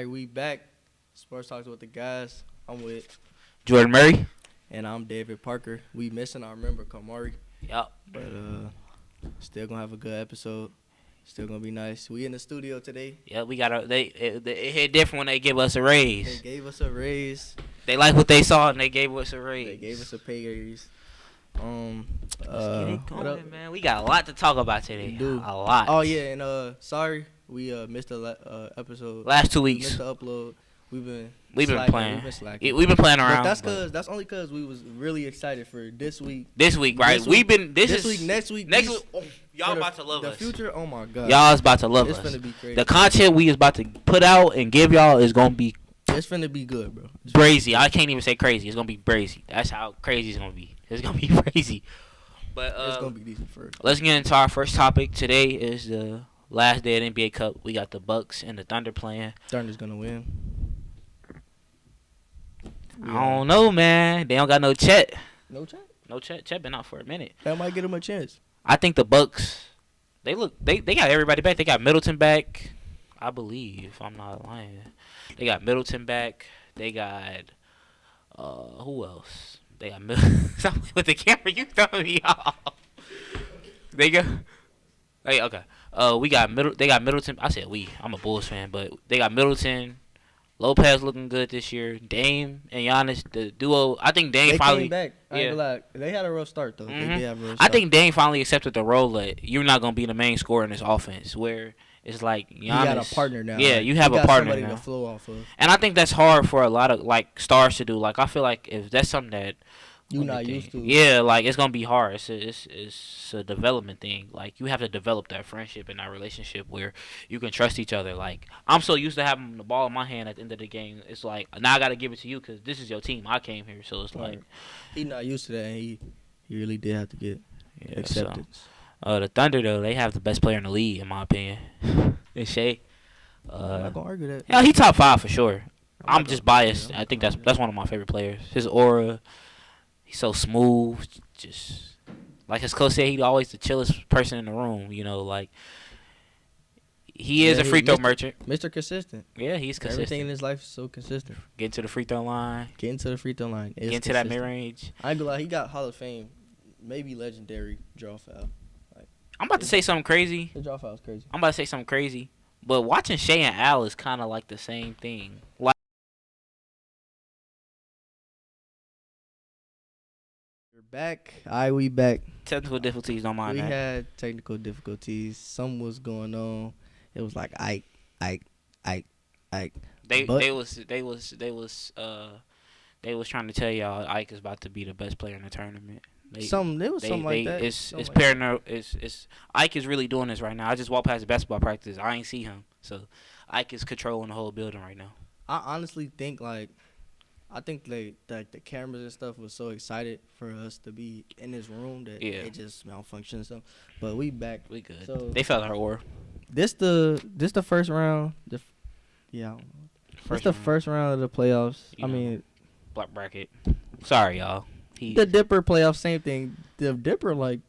right, we back. Sports Talks with the guys. I'm with Jordin Murray. and I'm David Parker. We missing our member Kamari, Yup. but still gonna have a good episode. Still gonna be nice. We in the studio today. Yeah, we got it hit different when they give us a They raise. gave us a raise. They like what they saw and they gave us a raise. They gave us a pay raise. Let's get it what up? going, man. We got a lot to talk about today. We do. A lot. Oh yeah, and sorry we missed the episode. Last 2 We missed weeks, the upload. We've been playing. We've been slacking. We've been playing But around. that's only cause we was really excited for this week. This week, right? This We've week- been. This week, next week. Next these- week. Oh, y'all for about to love the us. future. Oh my god. Y'all is about to love It's us. finna be crazy. The content we is about to put out and give y'all is gonna be It's finna be good, bro. brazy. I can't even say crazy. It's gonna be brazy. That's how crazy it's gonna be. It's gonna be crazy. But It's gonna be decent first. let's get into our first topic. Today is the last day of the NBA Cup. We got the Bucks and the Thunder playing. Thunder's gonna win. I don't know, man. They don't got no Chet. No chance. No Chet. Chet been out for a minute. That might get him a chance. I think the Bucks. They got everybody back. They got Middleton back, I believe. If I'm not lying. They got Middleton back. They got who else? They got with the camera. You throwing me off. They got. Hey, okay. We got They got Middleton. I said we. I'm a Bulls fan, but they got Middleton. Lopez looking good this year. Dame and Giannis, the duo. I think Dame They finally. came back. I ain't Yeah. gonna lie. They had a rough start though. Mhm. They did have a rough I start. think Dame finally accepted the role that you're not gonna be the main scorer in this offense, where it's like Giannis. you got a partner now. Yeah, Like, you have a got partner somebody now. to flow off of. And I think that's hard for a lot of like stars to do. Like I feel like if that's something that You not used to. yeah, like it's gonna be hard. It's a development thing. Like you have to develop that friendship and that relationship where you can trust each other. Like I'm so used to having the ball in my hand at the end of the game. It's like now I gotta give it to you because this is your team. I came here, so it's like He not used to that. And he really did have to get acceptance. The Thunder though, they have the best player in the league in my opinion. It's Shea. I'm not gonna argue that. Yeah, he top 5 for sure. I'm not just gonna- biased. yeah, I think that's one of my favorite players. His aura, he's so smooth. Just like his coach said, he's always the chillest person in the room. You know, like he is Yeah, a free throw Mr. merchant. Mr. Consistent. Yeah, he's Everything in consistent. his life is so consistent. Getting to the free throw line, Getting to the free throw line. Is getting to that consistent. mid range. I ain't gonna lie. He got Hall of Fame, maybe legendary draw foul. I'm about to say something crazy. The draw foul is crazy. I'm about to say something crazy. But watching Shea and Al is kind of like the same thing. Like We're back. We back. technical difficulties, don't mind We that. had technical difficulties. Something was going on. It was like Ike. They But- was trying to tell y'all Ike is about to be the best player in the tournament. It was something like that. It's Something like paranoid. It's Ike is really doing this right now. I just walked past the basketball practice. I ain't see him, so Ike is controlling the whole building right now. I honestly think the cameras and stuff was so excited for us to be in this room that Yeah. it just malfunctioned. So, but we back. We good. So- They felt our aura. This the first round. This the round. first round of the playoffs. You I know. mean, Black bracket. Sorry, y'all. the Dipper playoffs, same thing. The Dipper like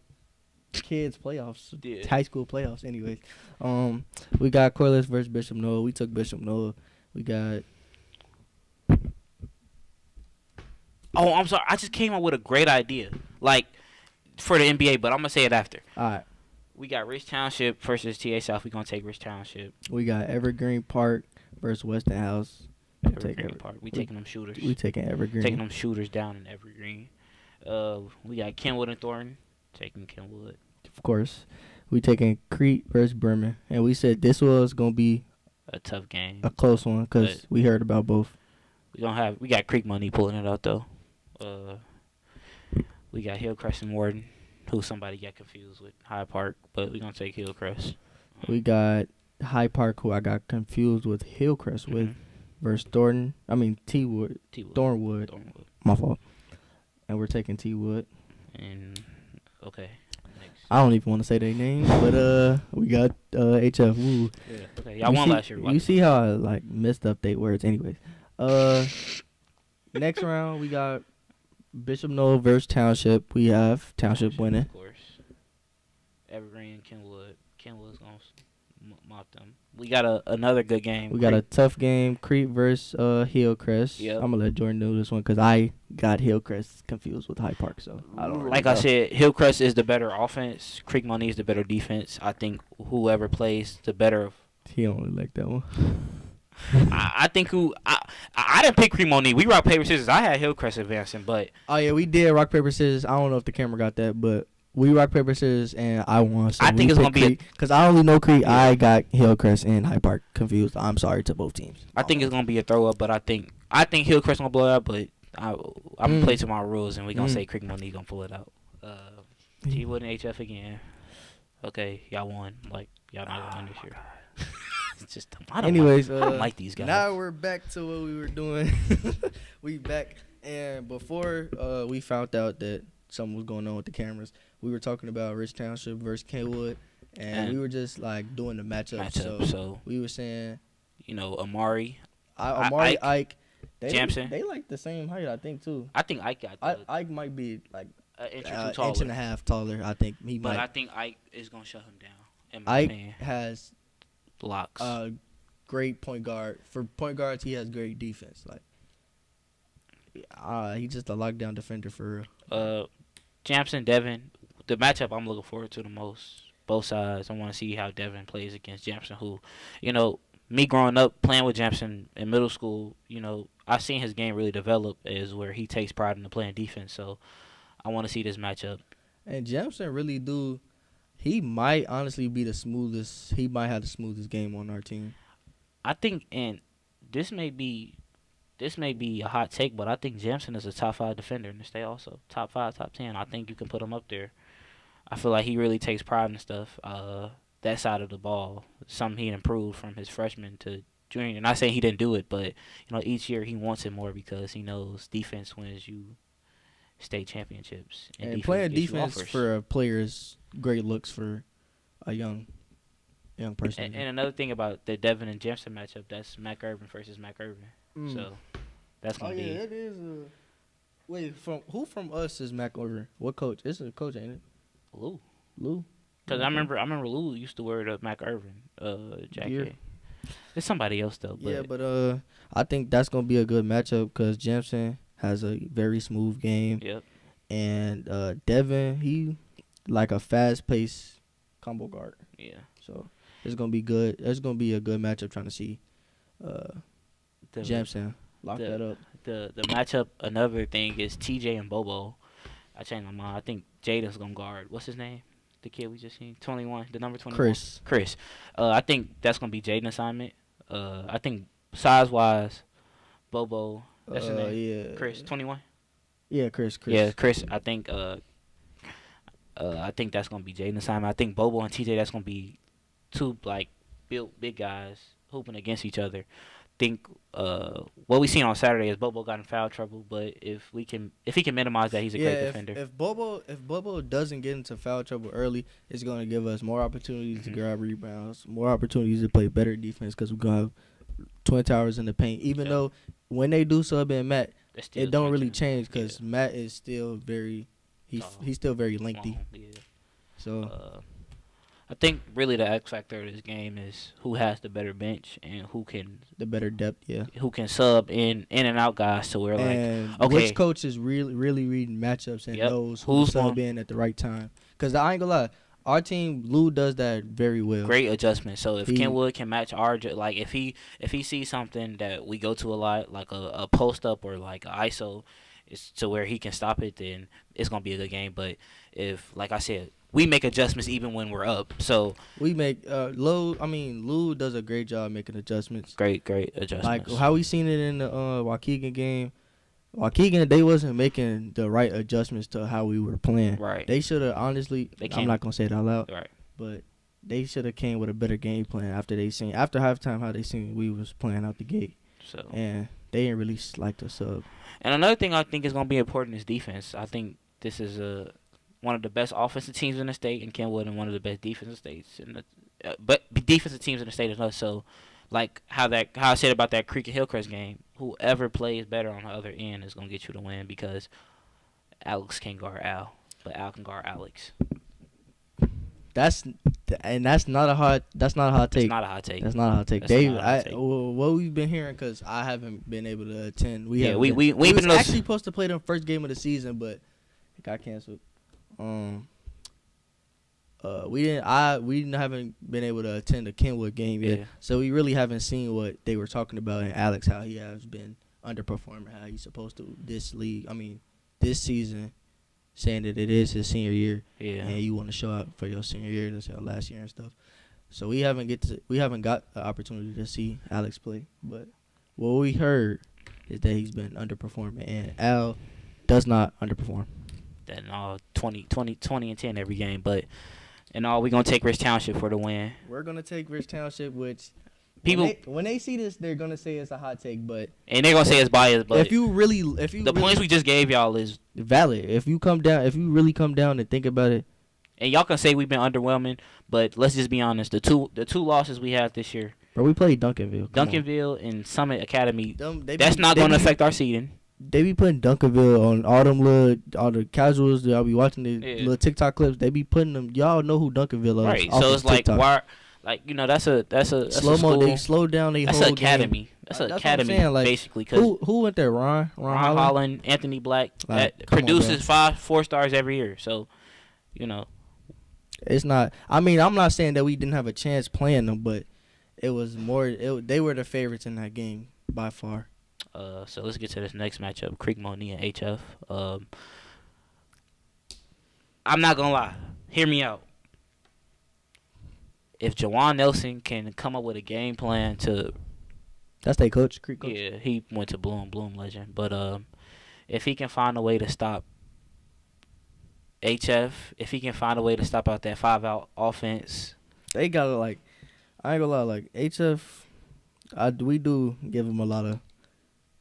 kids playoffs, Yeah. high school playoffs. Anyways, we got Corliss versus Bishop Noah. We took Bishop Noah. We got Oh, I'm sorry. I just came up with a great idea, like for the NBA, but I'm gonna say it after. all right. We got Rich Township versus TA South. We gonna take Rich Township. We got Evergreen Park versus Westinghouse. Evergreen Park. We taking them shooters. We taking Evergreen. Taking them shooters down in Evergreen. We got Kenwood and Thornton. Taking Kenwood. Of course. We taking Crete versus Bremen, and we said this was gonna be A tough game. a close one because But- we heard about both. We got Creek Money pulling it out though. We got Hillcrest and Warden, who somebody got confused with High Park, but we gonna take Hillcrest. We got High Park, who I got confused with Hillcrest with, Mhm. versus Thornton. I mean T-Wood, T-Wood. Thornwood. Thornwood. My fault. And we're taking T-Wood. And okay. Next. I don't even want to say their names, but we got HF. Woo. Yeah. Okay. Y'all won last year. You see how I like messed up they words. Anyways, next round we got Bishop Noah versus Township. We have Township winning. Of course. Evergreen, Kenwood. Kenwood's gonna mop them. We got another good game. We got a tough game, Creek versus Hillcrest. Yep. I'm gonna let Jordan do this one because I got Hillcrest confused with Hyde Park, so I don't. Like I said, Hillcrest is the better offense. Creek Money is the better defense. I think whoever plays the better. He only like that one. I think I didn't pick Creek Money. We rock paper scissors. I had Hillcrest advancing, but Oh yeah, we did rock paper scissors. I don't know if the camera got that, but we rock paper scissors and I won. So I think it's gonna be because I only know Creek. Yeah. I got Hillcrest and Hyde Park confused. I'm sorry to both teams. I think it's gonna be a throw up, but I think Hillcrest gonna blow it out. But I'm gonna play to my rules and we gonna say Creek Money gonna pull it out. G Wood and HF again. Okay, y'all won. Like y'all not gonna win this year. It's just I don't like these guys. Now we're back to what we were doing. We back, and before we found out that something was going on with the cameras, we were talking about Rich Township versus Kenwood, and we were just like doing the matchup. So we were saying, Amari, Ike, Jampson. They like the same height, I think too. I think Ike got Ike might be like an inch or two taller. Inch and a half taller. I think he might. But I think Ike is gonna shut him down. In my Ike opinion. has locks. Great point guard. For point guards, he has great defense. Like, he's just a lockdown defender for real. Jampson, Devin, the matchup I'm looking forward to the most. Both sides. I want to see how Devin plays against Jampson, who, me growing up playing with Jampson in middle school, I've seen his game really develop is where he takes pride in playing defense. So I want to see this matchup. And Jampson really do. He might honestly be the smoothest. He might have the smoothest game on our team. I think, and this may be a hot take, but I think Jampson is a top 5 defender in the state also. Top 5, top 10. I think you can put him up there. I feel like he really takes pride in stuff. That side of the ball, something he improved from his freshman to junior. Not saying he didn't do it, but each year he wants it more because he knows defense wins you state championships. And playing defense for a player is great looks for a young person. And another thing about the Devin and Jampson matchup, that's Mac Irvin versus Mac Irvin. So that's gonna be. Oh yeah, it is. Wait, who from us is Mac Irvin? What coach? It's a coach, ain't it? Lou. Because I remember Lou used to wear the Mac Irvin jacket. It's somebody else though. But yeah, but I think that's gonna be a good matchup because Jampson has a very smooth game. Yep. And Devin, he like a fast-paced combo guard. Yeah. So it's gonna be good. It's gonna be a good matchup. Trying to see Jampson lock that up. The matchup. Another thing is TJ and Bobo. I changed my mind. I think Jaden's gonna guard. What's his name? The kid we just seen, 21, the number 21. Chris. I think that's gonna be Jaden's assignment. I think size-wise, Bobo. That's his name. Yeah. Chris, 21. Yeah, Chris. Yeah, Chris. I think that's gonna be Jaden's assignment. I think Bobo and TJ, that's gonna be two built big guys hooping against each other. Think what we seen on Saturday is Bobo got in foul trouble, but if he can minimize that, he's a great defender. If Bobo doesn't get into foul trouble early, it's going to give us more opportunities to grab rebounds, more opportunities to play better defense because we're going to have Twin Towers in the paint. Even though when they do sub in Matt, it don't really change because Matt is still he's still very lengthy. Yeah. So I think really the X factor of this game is who has the better bench and who can the better depth, who can sub in and out guys to where which coach is really reading matchups and knows who's sub in at the right time. Because I ain't gonna lie, our team Lou does that very well. Great adjustment. So if Kenwood can match our if he sees something that we go to a lot like a post up or like a ISO, it's to where he can stop it, then it's gonna be a good game. But if like I said, we make adjustments even when we're up. So we make Lou does a great job making adjustments. Great adjustments. Like how we seen it in the Waukegan game. Waukegan, they wasn't making the right adjustments to how we were playing. Right. They should have honestly. I'm not gonna say it out loud. Right. But they should have came with a better game plan after halftime how they seen we was playing out the gate. So and they didn't really like the sub. And another thing I think is gonna be important is defense. I think this is one of the best offensive teams in the state in Kenwood and one of the best defensive states but defensive teams in the state is us. So like how I said about that Creek and Hillcrest game, whoever plays better on the other end is gonna get you to win because Alex can guard Al, but Al can guard Alex. That's And that's not a hot take. It's not a hot take. That's not a hot take. That's not a hot take. What we've been hearing, because I haven't been able to attend. We was actually supposed to play them first game of the season, but it got canceled. We haven't been able to attend the Kenwood game yet, so we really haven't seen what they were talking about. And Alex, how he has been underperforming, how he's supposed to this season, saying that it is his senior year, and you want to show out for your senior year, that's your last year and stuff. So we haven't got the opportunity to see Alex play, but what we heard is that he's been underperforming, and Al does not underperform. Then 20 and 10 every game, but in all, we're gonna take Rich Township for the win. We're gonna take Rich Township, which people when they see this, they're gonna say it's a hot take, but they're gonna say it's biased. But the points we just gave y'all is valid. If you really come down and think about it, and y'all can say we've been underwhelming, but let's just be honest. The two losses we had this year, bro, we played Duncanville and Summit Academy. That's not gonna affect our seeding. They be putting Duncanville on all the casuals that I'll be watching the little TikTok clips. They be putting them. Y'all know who Duncanville is, right? So it's like why, that's a slow mo. They slow down. That's an academy. Game. That's an academy, like, basically. Cause who went there? Ron Holland, Anthony Black, that produces 4 stars every year. So, it's not. I mean, I'm not saying that we didn't have a chance playing them, but it was more. They were the favorites in that game by far. So let's get to this next matchup: Creek Money and HF. I'm not gonna lie. Hear me out. If Jawan Nelson can come up with a game plan to, that's their coach, Creek coach. Yeah, he went to Bloom legend. But if he can find a way to stop HF, if he can find a way to stop out that 5-out offense, they gotta I ain't gonna lie, HF. We do give him a lot of.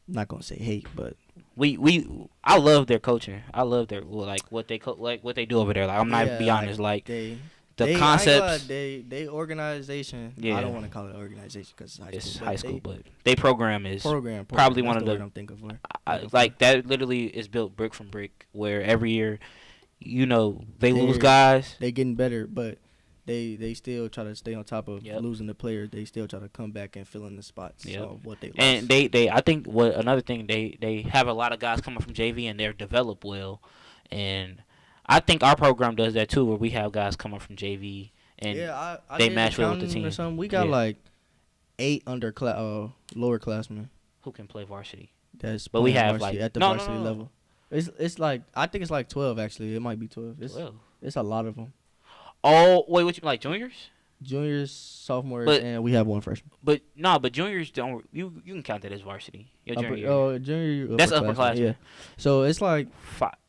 I'm not gonna say hate, but I love their coaching. I love their what they what they do over there. Like, I'm not be honest, the concepts. They organization. Yeah. I don't want to call it organization because it's high school. But they program is probably one of the. I'm thinking for. That literally is built brick from brick. Where every year, they lose guys. They getting better, but. They still try to stay on top of losing the players. They still try to come back and fill in the spots of what they lost. And I think another thing they have a lot of guys coming from JV and they're developed well, and I think our program does that too, where we have guys coming from JV and they match well with the team. Or something. We got 8 lowerclassmen who can play varsity. But we have at the varsity level. It's I think it's 12 actually. It might be 12. It's a lot of them. Oh, wait, what you like, juniors? Juniors, sophomores, and we have one freshman. But juniors don't. You can count that as varsity. Your junior year. Junior. That's upperclassmen. Yeah. So it's 5.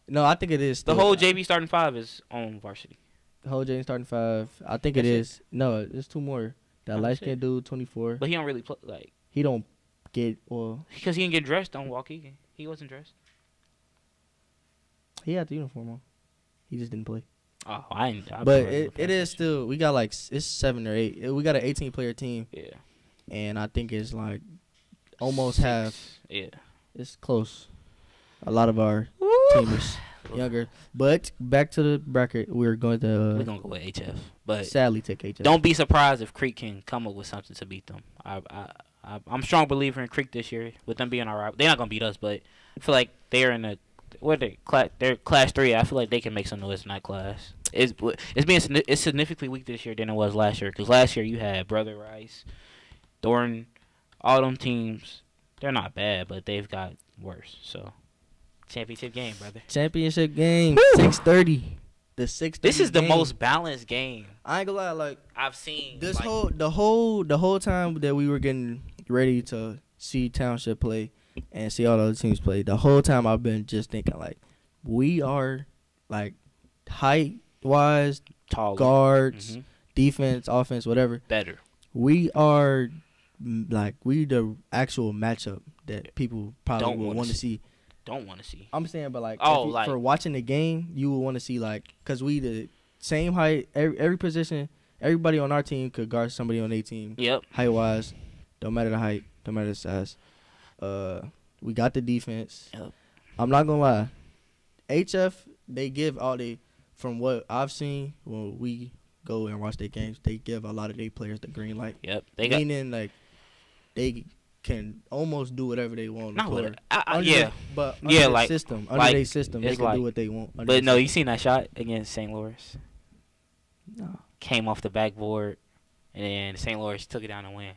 No, I think it is. The whole JV starting 5 is on varsity. The whole JV starting 5. I think it is. No, there's 2 more. That light skinned dude, 24. But he don't really play. He don't get because he didn't get dressed on walk-in. He wasn't dressed. He had the uniform on. He just didn't play. Oh, but it is still. We got it's 7 or 8. We got an 18-player team. Yeah. And I think it's almost 6. Half. Yeah. It's close. A lot of our team is younger. But back to the bracket, we're going to go with HF. But sadly take HF. Don't be surprised if Creek can come up with something to beat them. I'm a strong believer in Creek this year. With them being all right, they're not gonna beat us, but I feel like they're in a. They're class 3. I feel like they can make some noise in that class. It's significantly weak this year than it was last year. Because last year you had Brother Rice, Thornton, all them teams. They're not bad, but they've got worse. So, championship game, brother. Championship game. 6:30. The 6:30. This is the most balanced game. I ain't gonna lie. I've seen this the whole time that we were getting ready to see Township play. And see all the other teams play. The whole time I've been just thinking we are height-wise, tall guards, defense, offense, whatever. Better. We are we the actual matchup that people probably will want to see. Don't want to see. I'm saying, but for watching the game, you would want to see because we the same height, every position, everybody on our team could guard somebody on their team. Yep. Height-wise, don't matter the height, don't matter the size. We got the defense. Yep. I'm not gonna lie. HF, they give all from what I've seen when we go and watch their games, they give a lot of their players the green light. Yep, they got. Meaning, like, they can almost do whatever they want on the No, court. yeah, But yeah, their like system, like, their system, they it's can like- do what they want. under But their no, you system. seen that shot against St. Louis? No. Came off the backboard, and then St. Louis took it down and win.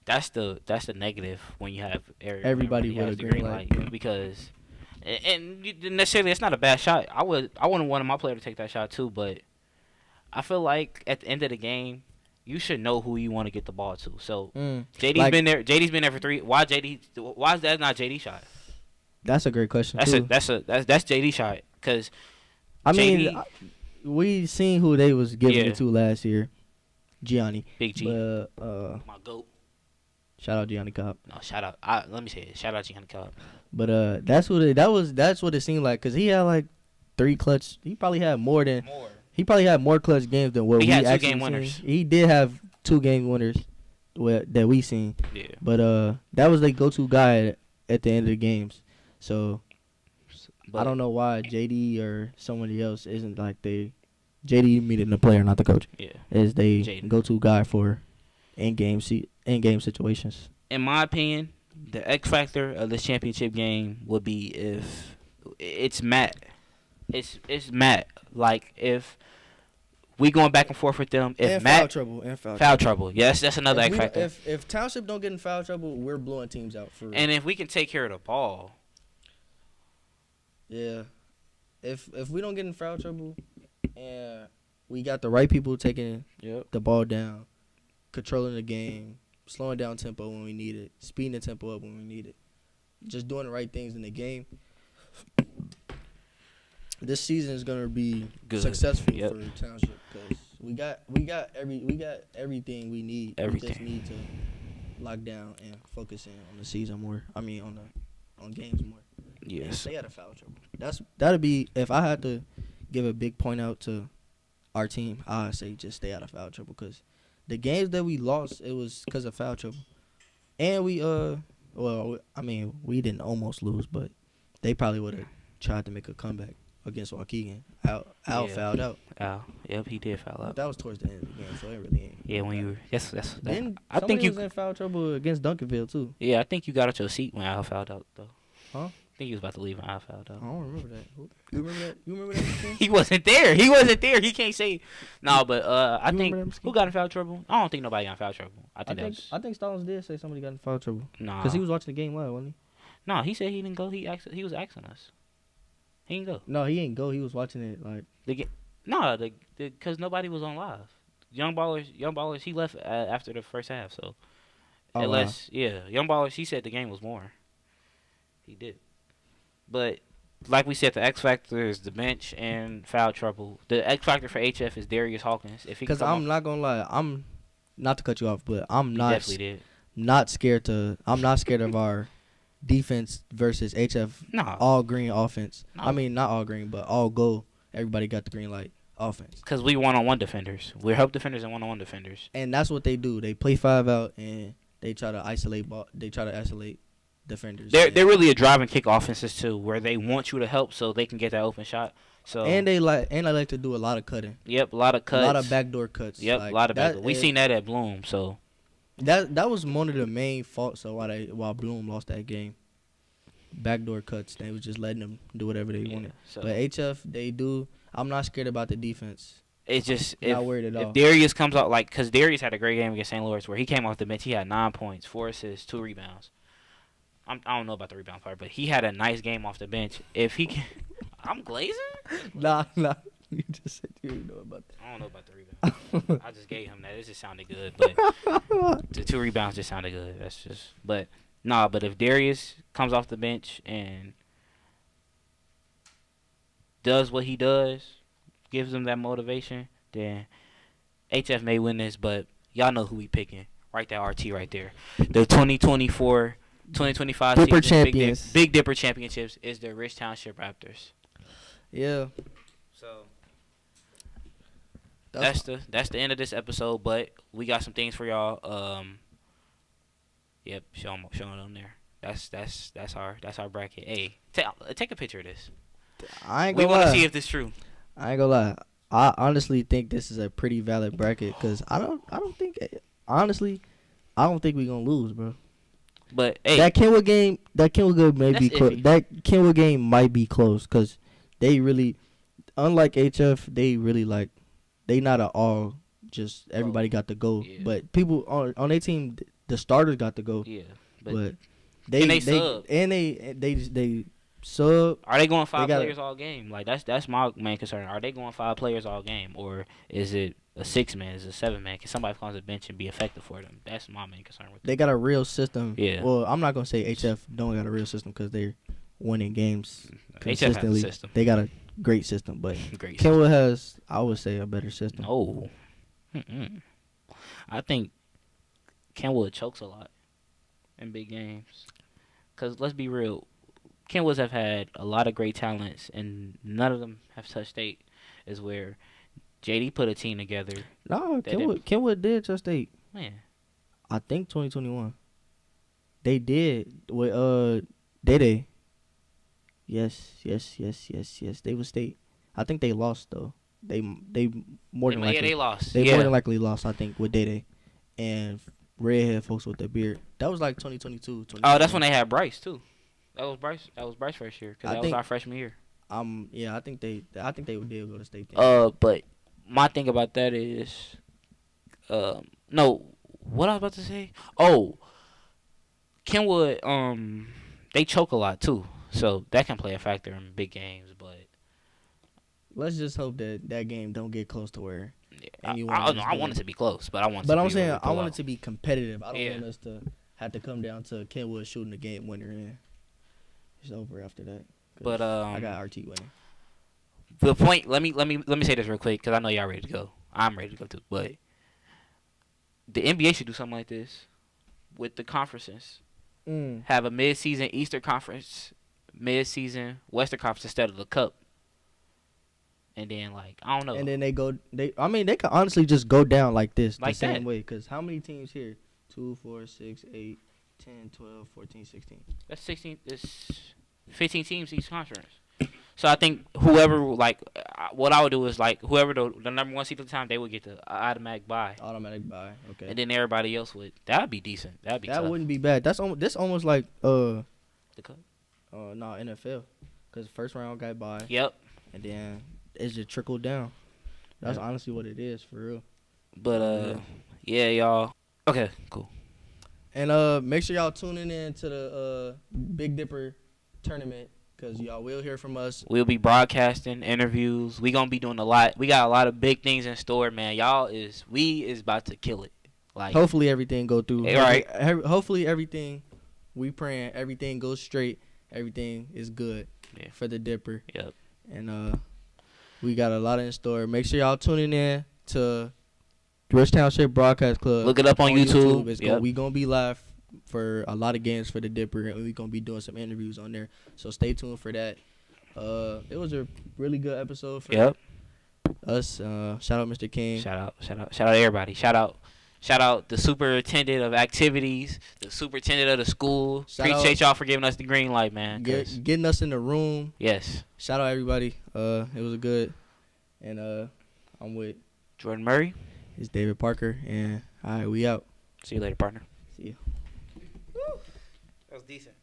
That's the negative when you have Everybody with has a the green light, yeah. because, and necessarily it's not a bad shot. I wouldn't want my player to take that shot too, but I feel like at the end of the game, you should know who you want to get the ball to. So JD's Like- been there. JD's been there for 3. Why JD? Why is that not JD shot? That's a great question. That's too. that's JD shot because I JD mean, we seen who they was giving Yeah. it to last year, Gianni. Big G, But my goat. shout out Gianni Cobb. No, shout out. Let me say it. Shout out Gianni Cobb. But that's what it seemed like, because he had like 3 clutch. He probably had more clutch games than what He we had 2 actually game seen. winners. He did have 2 game winners that we seen. Yeah. But that was their go-to guy at the end of the games. So But I don't know why JD or somebody else isn't like JD meaning the player, not the coach, Yeah. is they Jaden. go-to guy for in-game situations. In my opinion, the X factor of this championship game would be if it's Matt. It's Matt. Like if we going back and forth with them. If And Matt foul trouble. trouble. Yes, that's another X factor. If Township don't get in foul trouble, we're blowing teams out for real. And if we can take care of the ball, Yeah. If we don't get in foul trouble and we got the right people taking the ball down, controlling the game, slowing down tempo when we need it, speeding the tempo up when we need it, just doing the right things in the game, this season is gonna be Good. successful Yep. for Township, because we got everything we need. We just Everything. need to lock down and focus in on the season more. I mean on games more. And yes. stay out of foul trouble. That'd be, if I had to give a big point out to our team, I'd say just stay out of foul trouble, because the games that we lost, it was because of foul trouble. And we we didn't almost lose, but they probably would have tried to make a comeback against Waukegan. Al Yeah. fouled out. Yep, he did foul But out. that was towards the end of the game, so it really ain't. Yeah, when you were that's Then I think you was in foul trouble against Duncanville too. Yeah, I think you got out your seat when Al fouled out though. Huh? I think he was about to leave when Al fouled I out. don't remember that. You remember that? You remember that? Ken? He wasn't there. He can't say no, but I You think remember that, who got in foul trouble? I don't think nobody got in foul trouble. I think Stallings did say somebody got in foul trouble, nah. because he was watching the game live, wasn't he? No, he said he didn't go. He was asking us. He didn't go. No, he ain't go. He was watching it like. Because nobody was on live. Young ballers. He left after the first half. So Oh, Young ballers. He said the game was more. He did, but like we said, the X factor is the bench and foul trouble. The X factor for HF is Darius Hawkins. If he Because I'm not gonna lie, I'm not to cut you off, but I'm not definitely did. I'm not scared of our defense versus HF No, all green offense. No. I mean, not all green, but all go. Everybody got the green light offense, because we one-on-one defenders. We're help defenders and one-on-one defenders. and that's what they do. They play 5 out and they try to isolate ball. They try to isolate defenders. They're really a drive and kick offenses too, where they want you to help so they can get that open shot. So and they like to do a lot of cutting, yep, a lot of cuts, a lot of backdoor cuts. Yep, Like, a lot of that backdoor. We is- seen that at Bloom. So That was one of the main faults of why Bloom lost that game. Backdoor cuts. They was just letting them do whatever they wanted. so But HF, they do. I'm not scared about the defense. it's just Not worried at all. if Darius comes out because Darius had a great game against St. Louis where he came off the bench. He had 9 points, 4 assists, 2 rebounds. I don't know about the rebound part, but he had a nice game off the bench. If he can, I'm glazing. Nah. You just said you didn't know about that. I don't know about the rebound. I just gave him that. It just sounded good, but the 2 rebounds just sounded good. That's just, but nah. But if Darius comes off the bench and does what he does, gives them that motivation, then HF may win this. But y'all know who we picking. Right, that RT right there. The 2024-2025 Dipper season champions. Big Dipper Championships is the Rich Township Raptors. Yeah. So that's the end of this episode. But we got some things for y'all. Yep, show them there. That's our bracket. Hey, take a picture of this. I ain't We gonna want to lie. see if this true. I ain't gonna lie. I honestly think this is a pretty valid bracket because I don't think honestly I don't think we gonna lose, bro. But hey, That Kenwood game may be close. iffy. That Kenwood game might be close because they really, unlike HF, they really like they not at all just everybody got to go, Yeah. but people on their team the starters got to go. Yeah, But can they sub? And they sub. Are they going 5 gotta- players all game? Like that's my main concern. Are they going 5 players all game, or is it a 6-man? Is it a 7-man? Can somebody come on the bench and be effective for them? That's my main concern with them. They got a real system. Yeah. Well, I'm not gonna say HF don't got a real system because they're winning games HF has a consistently. system. They got a great system, but Great. Kenwood has, I would say, a better system. No. I think Kenwood chokes a lot in big games. Because let's be real, Kenwoods have had a lot of great talents, and none of them have touched state. Is where JD put a team together. No, Kenwood did just state. Man, I think 2021. They did with Dede. Yes. They was state. I think they lost though. They more than likely they lost. They more than likely lost. I think with Dede and redhead folks with the beard. That was like 2022. Oh, that's when they had Bryce too. That was Bryce first year because that was our freshman year. Yeah, I think they did go to state. But my thing about that is, no, what I was about to say. Oh, Kenwood, they choke a lot too, so that can play a factor in big games. But let's just hope that game don't get close to where. I want it to be close, but I want. But to I'm be saying really I want it to be competitive. I don't Yeah. want us to have to come down to Kenwood shooting the game winner in. It's over after that. But I got RT winning. The point. Let me say this real quick because I know y'all ready to go. I'm ready to go too. But the NBA should do something like this with the conferences. Have a mid-season Eastern Conference, mid-season Western Conference instead of the Cup. And then, like, I don't know. And then they could honestly just go down like this Like the same that. way. Because how many teams here? 2, 4, 6, 8, 10, 12, 14, 16. That's 16. It's 15 teams each conference. So I think whoever, like, what I would do is, like, whoever the number one seed at the time, they would get the automatic bye. Automatic bye. Okay. And then everybody else would. That would be decent. That would be That tough. wouldn't be bad. This almost like The Cup? no NFL. Because first round got bye. Yep. And then it's just trickled down. That's honestly what it is for real. But, yeah, y'all. Okay, cool. And make sure y'all tuning in to the Big Dipper tournament because y'all will hear from us. We'll be broadcasting interviews. We gonna be doing a lot. We got a lot of big things in store, man. We is about to kill it. Like Hopefully everything go through. All right. Hopefully everything. We praying everything goes straight. Everything is good for the Dipper. Yep. And we got a lot in store. Make sure y'all tuning in to Rich Township Broadcast Club. Look it up on YouTube. We gonna be live for a lot of games for the Dipper, and we gonna be doing some interviews on there. So stay tuned for that. It was a really good episode for us. Shout out Mr. King. Shout out everybody. Shout out the superintendent of activities, the superintendent of the school. Appreciate y'all for giving us the green light, man. Getting us in the room. Yes. Shout out everybody. It was a good. And I'm with Jordin Murray. It's David Parker, and all right, we out. See you later, partner. See you. That was decent.